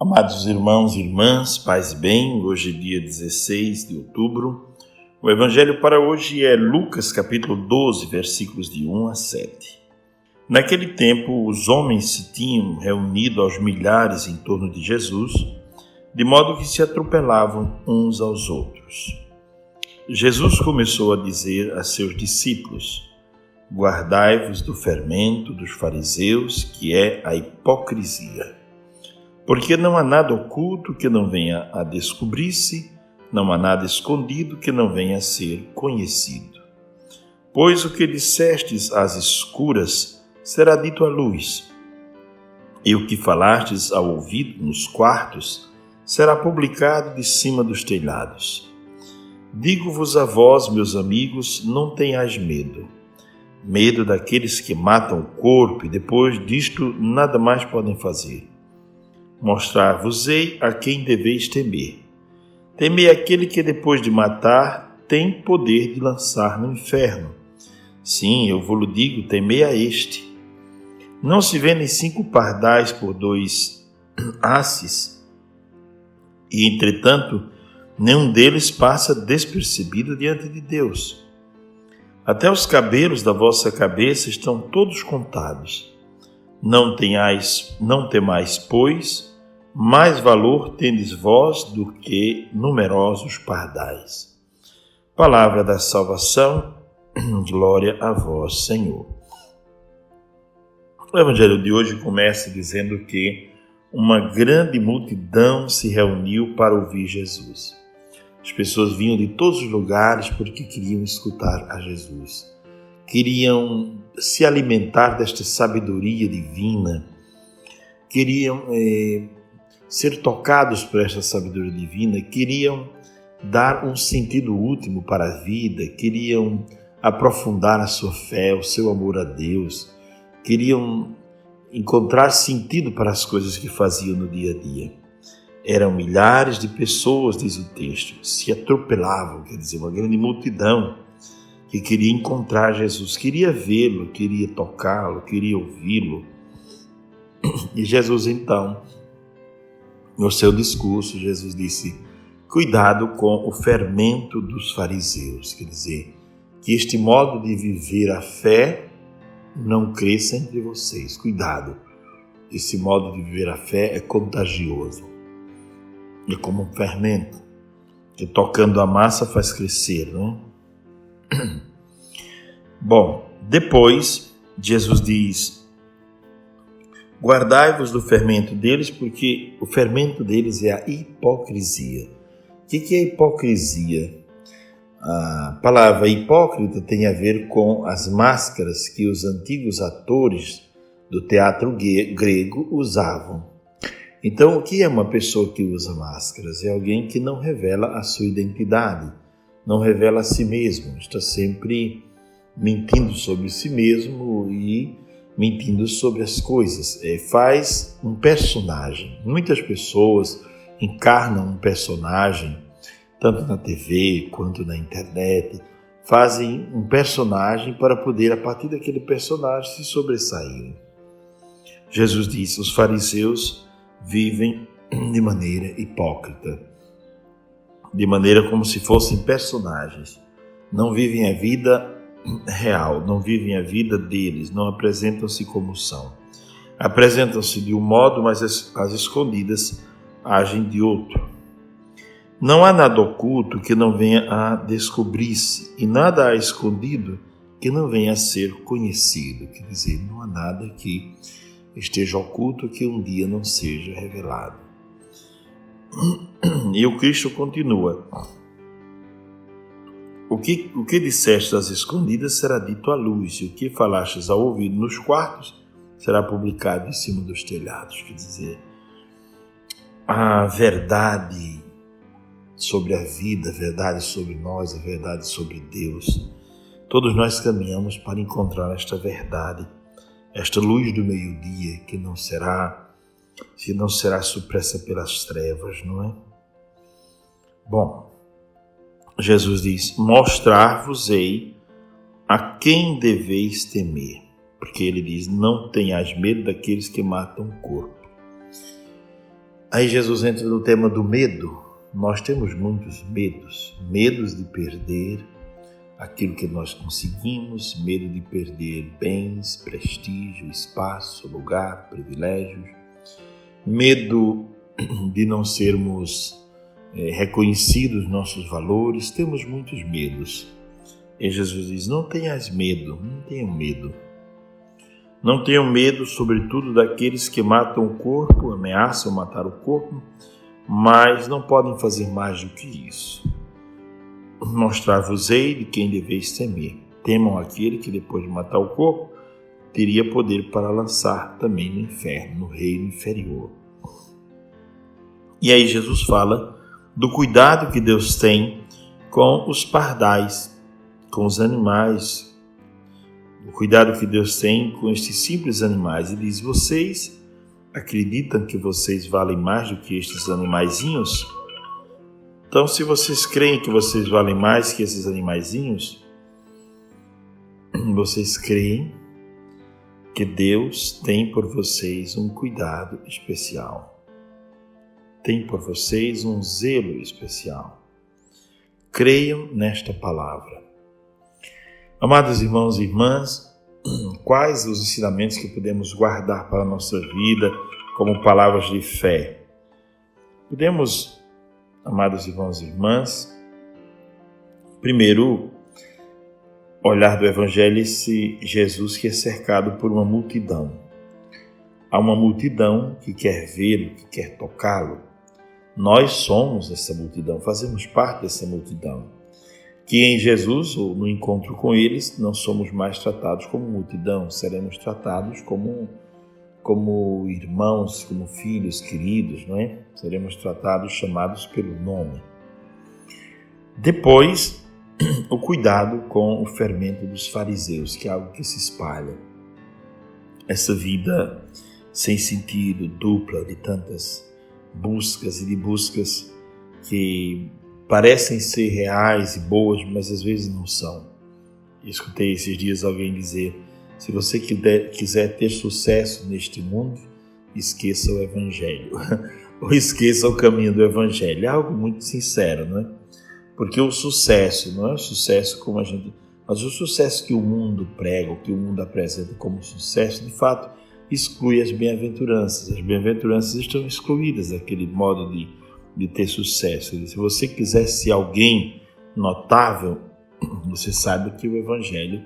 Amados irmãos e irmãs, paz e bem, hoje é dia 16 de outubro. O evangelho para hoje é Lucas capítulo 12, versículos de 1 a 7. Naquele tempo, os homens se tinham reunido aos milhares em torno de Jesus, de modo que se atropelavam uns aos outros. Jesus começou a dizer a seus discípulos: guardai-vos do fermento dos fariseus, que é a hipocrisia. Porque não há nada oculto que não venha a descobrir-se, não há nada escondido que não venha a ser conhecido. Pois o que dissestes às escuras será dito à luz, e o que falastes ao ouvido nos quartos será publicado de cima dos telhados. Digo-vos a vós, meus amigos, não tenhais medo. Medo daqueles que matam o corpo e depois disto nada mais podem fazer. Mostrar-vos-ei a quem deveis temer. Temei aquele que depois de matar tem poder de lançar no inferno. Sim, eu vos digo, temei a este. Não se vendem 5 pardais por 2 asses, e entretanto nenhum deles passa despercebido diante de Deus. Até os cabelos da vossa cabeça estão todos contados. Não temais, pois, mais valor tendes vós do que numerosos pardais. Palavra da salvação, glória a vós, Senhor. O evangelho de hoje começa dizendo que uma grande multidão se reuniu para ouvir Jesus. As pessoas vinham de todos os lugares porque queriam escutar a Jesus. Queriam se alimentar desta sabedoria divina, queriam ser tocados por esta sabedoria divina, queriam dar um sentido último para a vida, queriam aprofundar a sua fé, o seu amor a Deus, queriam encontrar sentido para as coisas que faziam no dia a dia. Eram milhares de pessoas, diz o texto, se atropelavam, quer dizer, uma grande multidão que queria encontrar Jesus, queria vê-lo, queria tocá-lo, queria ouvi-lo. E Jesus, então, no seu discurso, Jesus disse: cuidado com o fermento dos fariseus, quer dizer, que este modo de viver a fé não cresça entre vocês. Cuidado, esse modo de viver a fé é contagioso, é como um fermento, que tocando a massa faz crescer, não é? Bom, depois Jesus diz: guardai-vos do fermento deles, porque o fermento deles é a hipocrisia. O que é hipocrisia? A palavra hipócrita tem a ver com as máscaras que os antigos atores do teatro grego usavam. Então, o que é uma pessoa que usa máscaras? É alguém que não revela a sua identidade, não revela a si mesmo, está sempre mentindo sobre si mesmo e mentindo sobre as coisas. Faz um personagem. Muitas pessoas encarnam um personagem, tanto na TV quanto na internet, fazem um personagem para poder, a partir daquele personagem, se sobressaírem. Jesus disse: os fariseus vivem de maneira hipócrita, de maneira como se fossem personagens. Não vivem a vida real, não vivem a vida deles, não apresentam-se como são. Apresentam-se de um modo, mas as escondidas agem de outro. Não há nada oculto que não venha a descobrir-se, e nada há escondido que não venha a ser conhecido. Quer dizer, não há nada que esteja oculto que um dia não seja revelado. E o Cristo continua: o que disseste às escondidas será dito à luz, e o que falastes ao ouvido nos quartos será publicado em cima dos telhados. Quer dizer, a verdade sobre a vida, a verdade sobre nós, a verdade sobre Deus. Todos nós caminhamos para encontrar esta verdade, esta luz do meio-dia que não será supressa pelas trevas, não é? Bom, Jesus diz: mostrar-vos-ei a quem deveis temer, porque ele diz: não tenhais medo daqueles que matam o corpo. Aí Jesus entra no tema do medo. Nós temos muitos medos. Medos de perder aquilo que nós conseguimos, medo de perder bens, prestígio, espaço, lugar, privilégios, medo de não sermos reconhecidos nossos valores. Temos muitos medos. E Jesus diz: não tenhas medo, não tenham medo. Não tenham medo, sobretudo, daqueles que matam o corpo, ameaçam matar o corpo, mas não podem fazer mais do que isso. Mostrar-vos-ei de quem deveis temer. Temam aquele que, depois de matar o corpo, teria poder para lançar também no inferno, no reino inferior. E aí Jesus fala do cuidado que Deus tem com os pardais, com os animais, o cuidado que Deus tem com estes simples animais. Ele diz: vocês acreditam que vocês valem mais do que estes animaizinhos? Então, se vocês creem que vocês valem mais que esses animaizinhos, vocês creem que Deus tem por vocês um cuidado especial, tem por vocês um zelo especial. Creiam nesta palavra. Amados irmãos e irmãs, quais os ensinamentos que podemos guardar para a nossa vida como palavras de fé? Podemos, amados irmãos e irmãs, primeiro, olhar do Evangelho esse Jesus que é cercado por uma multidão. Há uma multidão que quer vê-lo, que quer tocá-lo. Nós somos essa multidão, fazemos parte dessa multidão. Que em Jesus, ou no encontro com eles, não somos mais tratados como multidão, seremos tratados como irmãos, como filhos queridos, não é? Seremos tratados, chamados pelo nome. Depois, o cuidado com o fermento dos fariseus, que é algo que se espalha. Essa vida sem sentido, dupla, de tantas buscas e de buscas que parecem ser reais e boas, mas às vezes não são. Escutei esses dias alguém dizer: se você quiser ter sucesso neste mundo, esqueça o Evangelho, ou esqueça o caminho do Evangelho. É algo muito sincero, não é? Porque o sucesso não é o sucesso como a gente... Mas o sucesso que o mundo prega, o que o mundo apresenta como sucesso, de fato, exclui as bem-aventuranças. As bem-aventuranças estão excluídas daquele modo de ter sucesso. Se você quiser ser alguém notável, você sabe que o Evangelho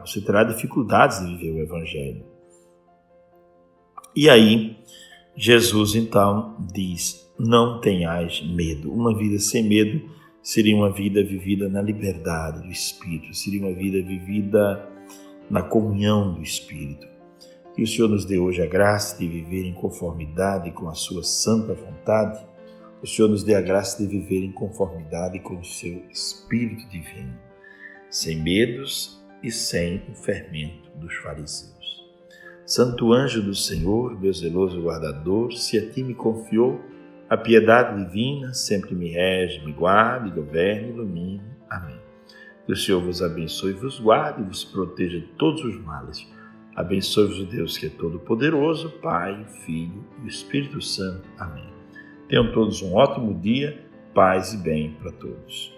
você terá dificuldades de viver o Evangelho. E aí, Jesus então diz: não tenhais medo. Uma vida sem medo seria uma vida vivida na liberdade do Espírito, seria uma vida vivida na comunhão do Espírito. Que o Senhor nos dê hoje a graça de viver em conformidade com a sua santa vontade. O Senhor nos dê a graça de viver em conformidade com o seu Espírito Divino, sem medos e sem o fermento dos fariseus. Santo anjo do Senhor, meu zeloso guardador, se a ti me confiou a piedade divina, sempre me rege, me guarde, governe e ilumine. Amém. Que o Senhor vos abençoe, vos guarde e vos proteja de todos os males. Abençoe-vos o Deus que é todo-poderoso, Pai, Filho e o Espírito Santo. Amém. Tenham todos um ótimo dia, paz e bem para todos.